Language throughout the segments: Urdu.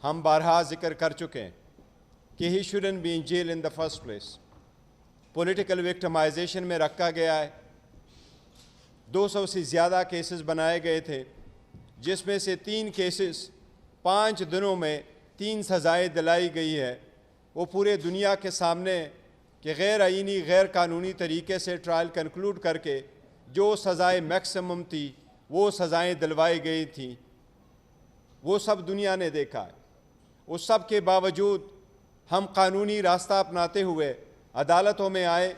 ہم بارہا ذکر کر چکے ہیں کہ he shouldn't be in jail in the first place. Political victimization میں رکھا گیا ہے. 200 سے زیادہ کیسز بنائے گئے تھے، جس میں سے 3 کیسز 5 دنوں میں 3 سزائیں دلائی گئی ہے. وہ پورے دنیا کے سامنے کہ غیر آئینی غیر قانونی طریقے سے ٹرائل کنکلوڈ کر کے جو سزائیں میکسیمم تھی وہ سزائیں دلوائی گئی تھیں، وہ سب دنیا نے دیکھا ہے. اس سب کے باوجود ہم قانونی راستہ اپناتے ہوئے عدالتوں میں آئے،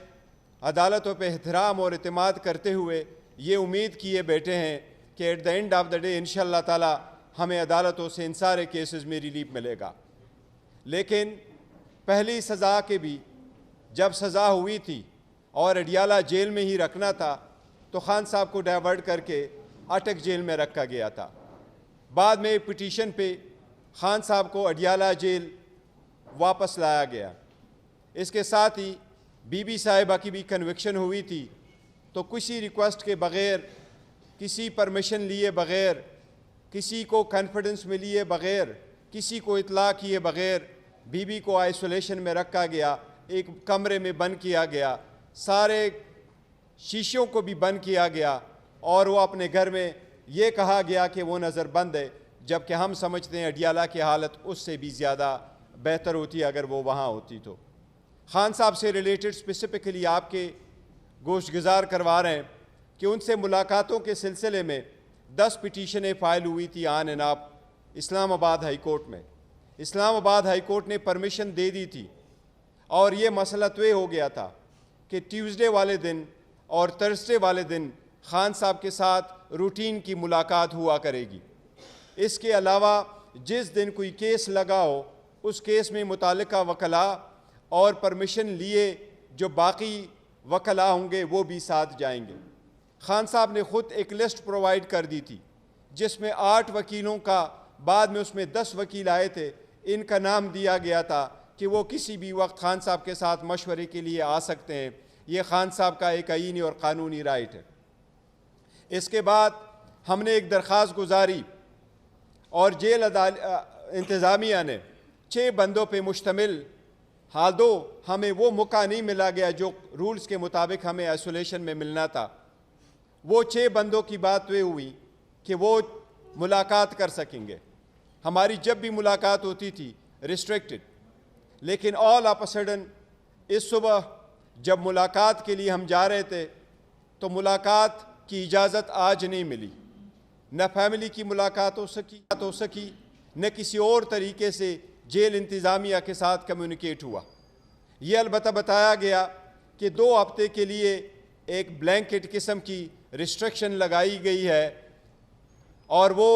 عدالتوں پہ احترام اور اعتماد کرتے ہوئے یہ امید کیے بیٹھے ہیں کہ at the end of the day انشاءاللہ تعالی ہمیں عدالتوں سے ان سارے کیسز میں ریلیف ملے گا. لیکن پہلی سزا کے بھی جب سزا ہوئی تھی اور اڈیالہ جیل میں ہی رکھنا تھا تو خان صاحب کو ڈائیورٹ کر کے اٹک جیل میں رکھا گیا تھا. بعد میں پٹیشن پہ خان صاحب کو اڈیالہ جیل واپس لایا گیا. اس کے ساتھ ہی بی بی صاحبہ کی بھی کنوکشن ہوئی تھی، تو کسی ریکویسٹ کے بغیر، کسی پرمیشن لیے بغیر، کسی کو کانفیڈنس میں لیے بغیر، کسی کو اطلاع کیے بغیر بی بی کو آئسولیشن میں رکھا گیا، ایک کمرے میں بند کیا گیا، سارے شیشوں کو بھی بند کیا گیا، اور وہ اپنے گھر میں یہ کہا گیا کہ وہ نظر بند ہے، جبکہ ہم سمجھتے ہیں اڈیالہ کی حالت اس سے بھی زیادہ بہتر ہوتی اگر وہ وہاں ہوتی تو. خان صاحب سے ریلیٹڈ اسپیسیفکلی آپ کے گوشت گزار کروا رہے ہیں کہ ان سے ملاقاتوں کے سلسلے میں 10 پٹیشنیں فائل ہوئی تھی آن اینڈ آف اسلام آباد ہائی کورٹ میں. اسلام آباد ہائی کورٹ نے پرمیشن دے دی تھی، اور یہ مسئلہ طے ہو گیا تھا کہ ٹیوزڈے والے دن اور تھرسڈے والے دن خان صاحب کے ساتھ روٹین کی ملاقات ہوا کرے گی. اس کے علاوہ جس دن کوئی کیس لگا ہو اس کیس میں متعلقہ وکلاء اور پرمیشن لیے جو باقی وکلاء ہوں گے وہ بھی ساتھ جائیں گے. خان صاحب نے خود ایک لسٹ پرووائڈ کر دی تھی جس میں 8 وکیلوں کا، بعد میں اس میں 10 وکیل آئے تھے، ان کا نام دیا گیا تھا کہ وہ کسی بھی وقت خان صاحب کے ساتھ مشورے کے لیے آ سکتے ہیں. یہ خان صاحب کا ایک آئینی اور قانونی رائٹ ہے. اس کے بعد ہم نے ایک درخواست گزاری اور جیل انتظامیہ نے 6 بندوں پہ مشتمل، دو ہمیں وہ موقع نہیں ملا گیا جو رولز کے مطابق ہمیں آئسولیشن میں ملنا تھا. وہ 6 بندوں کی بات یہ ہوئی کہ وہ ملاقات کر سکیں گے. ہماری جب بھی ملاقات ہوتی تھی ریسٹرکٹڈ، لیکن آل آف اے سڈن اس صبح جب ملاقات کے لیے ہم جا رہے تھے تو ملاقات کی اجازت آج نہیں ملی. نہ فیملی کی ملاقات ہو سکی نہ کسی اور طریقے سے جیل انتظامیہ کے ساتھ کمیونیکیٹ ہوا. یہ البتہ بتایا گیا کہ 2 ہفتے کے لیے ایک بلینکٹ قسم کی ریسٹرکشن لگائی گئی ہے، اور وہ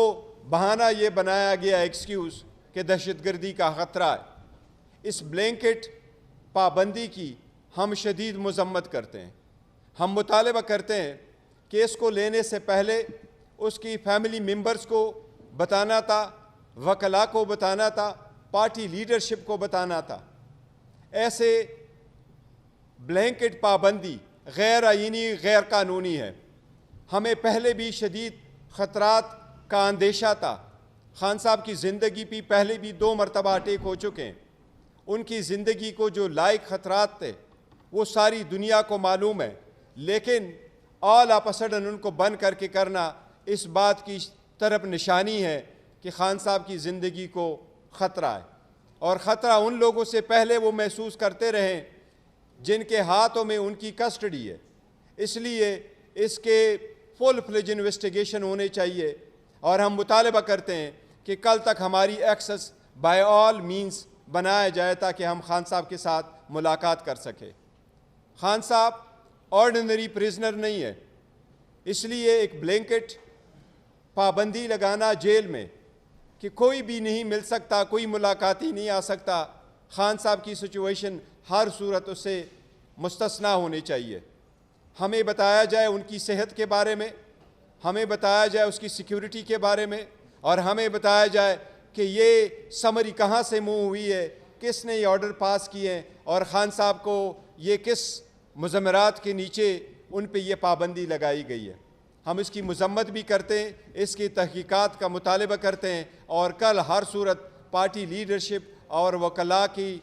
بہانہ یہ بنایا گیا ایکسکیوز کہ دہشت گردی کا خطرہ ہے. اس بلینکٹ پابندی کی ہم شدید مذمت کرتے ہیں. ہم مطالبہ کرتے ہیں کہ اس کو لینے سے پہلے اس کی فیملی ممبرز کو بتانا تھا، وکلاء کو بتانا تھا، پارٹی لیڈرشپ کو بتانا تھا. ایسے بلینکٹ پابندی غیر آئینی، غیر قانونی ہے. ہمیں پہلے بھی شدید خطرات کا اندیشہ تھا. خان صاحب کی زندگی بھی پہلے بھی 2 مرتبہ اٹیک ہو چکے ہیں. ان کی زندگی کو جو لائق خطرات تھے وہ ساری دنیا کو معلوم ہے، لیکن آل آف اے سڈن ان کو بند کر کے کرنا اس بات کی طرف نشانی ہے کہ خان صاحب کی زندگی کو خطرہ ہے. اور خطرہ ان لوگوں سے پہلے وہ محسوس کرتے رہیں جن کے ہاتھوں میں ان کی کسٹڈی ہے. اس لیے اس کے فل فلیج انویسٹیگیشن ہونے چاہیے، اور ہم مطالبہ کرتے ہیں کہ کل تک ہماری ایکسس بائی آل مینز بنایا جائے تاکہ ہم خان صاحب کے ساتھ ملاقات کر سکیں. خان صاحب آرڈنری پریزنر نہیں ہے، اس لیے ایک بلینکٹ پابندی لگانا جیل میں کہ کوئی بھی نہیں مل سکتا، کوئی ملاقاتی نہیں آ سکتا. خان صاحب کی سچویشن ہر صورت اس سے مستثنیٰ ہونی چاہیے. ہمیں بتایا جائے ان کی صحت کے بارے میں، ہمیں بتایا جائے اس کی سیکیورٹی کے بارے میں، اور ہمیں بتایا جائے کہ یہ سمری کہاں سے موو ہوئی ہے، کس نے یہ آرڈر پاس کیے ہیں، اور خان صاحب کو یہ کس مضمرات کے نیچے ان پہ یہ پابندی لگائی گئی ہے. ہم اس کی مذمت بھی کرتے ہیں، اس کی تحقیقات کا مطالبہ کرتے ہیں، اور کل ہر صورت پارٹی لیڈرشپ اور وکلاء کی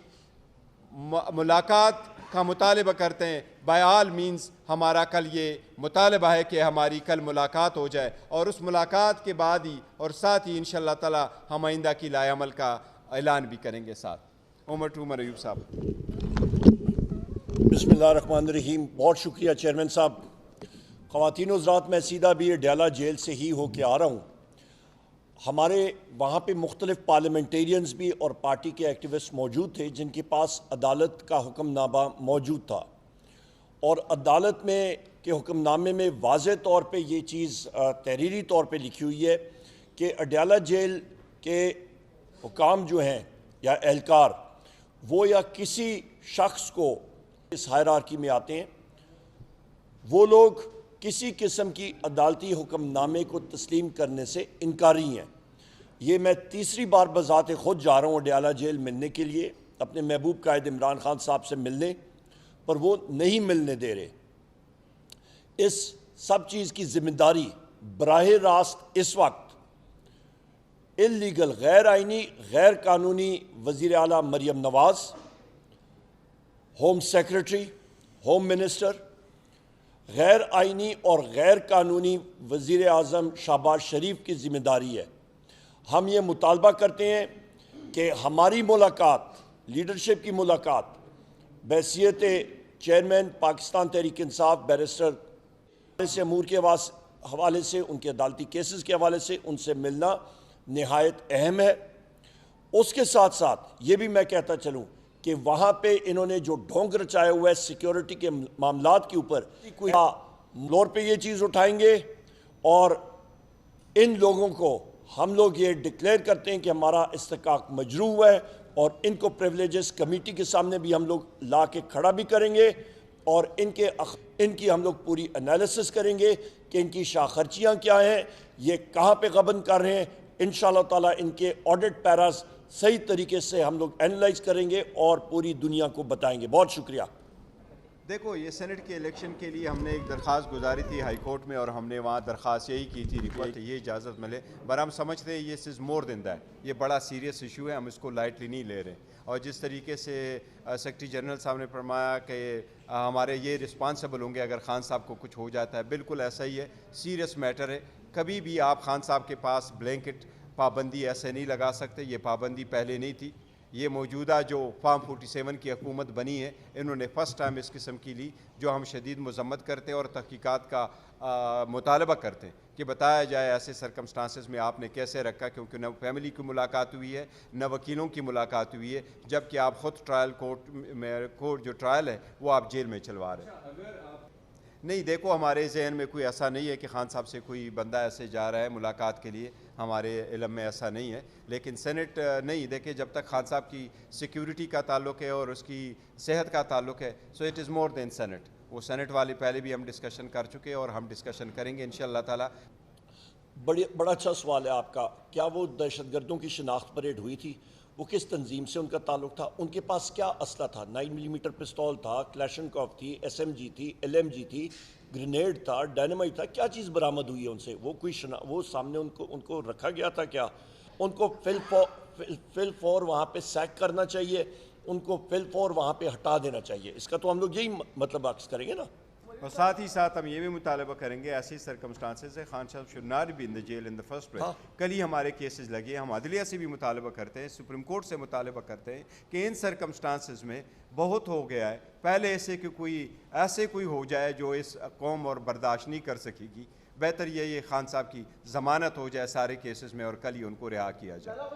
ملاقات کا مطالبہ کرتے ہیں. بائی آل مینز ہمارا کل یہ مطالبہ ہے کہ ہماری کل ملاقات ہو جائے, اور اس ملاقات کے بعد ہی اور ساتھ ہی انشاءاللہ تعالی ہم آئندہ کی لائے عمل کا اعلان بھی کریں گے ساتھ. عمر ایوب صاحب. بسم اللہ الرحمن الرحیم. بہت شکریہ چیئرمین صاحب. خواتین و حضرات, میں سیدھا بھی اڈیالہ جیل سے ہی ہو کے آ رہا ہوں. ہمارے وہاں پہ مختلف پارلیمنٹیرینز بھی اور پارٹی کے ایکٹیوسٹ موجود تھے جن کے پاس عدالت کا حکم نامہ موجود تھا, اور عدالت میں کے حکم نامے میں واضح طور پہ یہ چیز تحریری طور پہ لکھی ہوئی ہے کہ اڈیالہ جیل کے حکام جو ہیں یا اہلکار وہ یا کسی شخص کو اس ہائرارکی میں آتے ہیں, وہ لوگ کسی قسم کی عدالتی حکم نامے کو تسلیم کرنے سے انکاری ہیں. یہ میں تیسری بار بذات خود جا رہا ہوں اڈیالہ جیل ملنے کے لیے, اپنے محبوب قائد عمران خان صاحب سے ملنے, پر وہ نہیں ملنے دے رہے. اس سب چیز کی ذمہ داری براہ راست اس وقت اللیگل, غیر آئینی, غیر قانونی وزیر اعلیٰ Maryam Nawaz, home secretary, home minister, غیر آئینی اور غیر قانونی وزیر اعظم شہباز شریف کی ذمہ داری ہے. ہم یہ مطالبہ کرتے ہیں کہ ہماری ملاقات, لیڈرشپ کی ملاقات, بحیثیت چیئرمین پاکستان تحریک انصاف بیرسٹر سے امور کے حوالے سے, ان کے عدالتی کیسز کے حوالے سے ان سے ملنا نہایت اہم ہے. اس کے ساتھ ساتھ یہ بھی میں کہتا چلوں کہ وہاں پہ انہوں نے جو ڈھونگ رچایا ہوا ہے سیکیورٹی کے معاملات کے اوپر, کوئی فلور پہ یہ چیز اٹھائیں گے, اور ان لوگوں کو ہم لوگ یہ ڈکلیئر کرتے ہیں کہ ہمارا استحقاق مجروح ہوا ہے, اور ان کو پریولیجز کمیٹی کے سامنے بھی ہم لوگ لا کے کھڑا بھی کریں گے, اور ان کی ہم لوگ پوری انالیسس کریں گے کہ ان کی شاہ خرچیاں کیا ہیں, یہ کہاں پہ غبن کر رہے ہیں. انشاءاللہ تعالیٰ ان کے آڈٹ پیراز صحیح طریقے سے ہم لوگ اینالائز کریں گے اور پوری دنیا کو بتائیں گے. بہت شکریہ. دیکھو, یہ سینٹ کے الیکشن کے لیے ہم نے ایک درخواست گزاری تھی ہائی کورٹ میں, اور ہم نے وہاں درخواست یہی کی تھی ریکویسٹ یہ اجازت ملے, پر ہم سمجھتے ہیں یہ از مور دین دیٹ, یہ بڑا سیریس ایشو ہے, ہم اس کو لائٹلی نہیں لے رہے. اور جس طریقے سے سیکرٹری جنرل صاحب نے فرمایا کہ ہمارے یہ رسپانسبل ہوں گے اگر خان صاحب کو کچھ ہو جاتا ہے, بالکل ایسا ہی ہے, سیریس میٹر ہے. کبھی بھی آپ خان صاحب کے پاس بلینکٹ پابندی ایسے نہیں لگا سکتے, یہ پابندی پہلے نہیں تھی. یہ موجودہ جو فارم 47 کی حکومت بنی ہے, انہوں نے فرسٹ ٹائم اس قسم کی لی, جو ہم شدید مذمت کرتے ہیں اور تحقیقات کا مطالبہ کرتے ہیں کہ بتایا جائے ایسے سرکمسٹانسز میں آپ نے کیسے رکھا, کیونکہ نہ فیملی کی ملاقات ہوئی ہے نہ وکیلوں کی ملاقات ہوئی ہے, جبکہ آپ خود ٹرائل کورٹ میں جو ٹرائل ہے وہ آپ جیل میں چلوا رہے ہیں. نہیں, دیکھو ہمارے ذہن میں کوئی ایسا نہیں ہے کہ خان صاحب سے کوئی بندہ ایسے جا رہا ہے ملاقات کے لیے, ہمارے علم میں ایسا نہیں ہے. لیکن سینٹ نہیں, دیکھیں جب تک خان صاحب کی سیکیورٹی کا تعلق ہے اور اس کی صحت کا تعلق ہے, so it is more than cent. وہ سینٹ والے پہلے بھی ہم ڈسکشن کر چکے اور ہم ڈسکشن کریں گے انشاءاللہ تعالیٰ. بڑا اچھا سوال ہے آپ کا. کیا وہ دہشت گردوں کی شناخت پریڈ ہوئی تھی؟ وہ کس تنظیم سے ان کا تعلق تھا؟ ان کے پاس کیا اسلحہ تھا؟ 9 ملی میٹر پستول تھا, کلیشنکوف تھی, SMG تھی, LMG تھی, گرینیڈ تھا, ڈائنامائٹ تھا, کیا چیز برآمد ہوئی ہے ان سے؟ وہ کوئی وہ سامنے ان کو رکھا گیا تھا کیا؟ ان کو فل فور وہاں پہ سیک کرنا چاہیے, ان کو فل فور وہاں پہ ہٹا دینا چاہیے. اس کا تو ہم لوگ یہی مطلب عکس کریں گے نا. اور ساتھ ہی ساتھ ہم یہ بھی مطالبہ کریں گے, ایسی سرکمسٹانسز ہے خان صاحب should not be in the jail in the first place. کل ہی ہمارے کیسز لگے, ہم عدلیہ سے بھی مطالبہ کرتے ہیں, سپریم کورٹ سے مطالبہ کرتے ہیں کہ ان سرکمسٹانسز میں بہت ہو گیا ہے, پہلے ایسے کہ کوئی ہو جائے جو اس قوم اور برداشت نہیں کر سکے گی. بہتر یہ خان صاحب کی ضمانت ہو جائے سارے کیسز میں اور کل ہی ان کو رہا کیا جائے.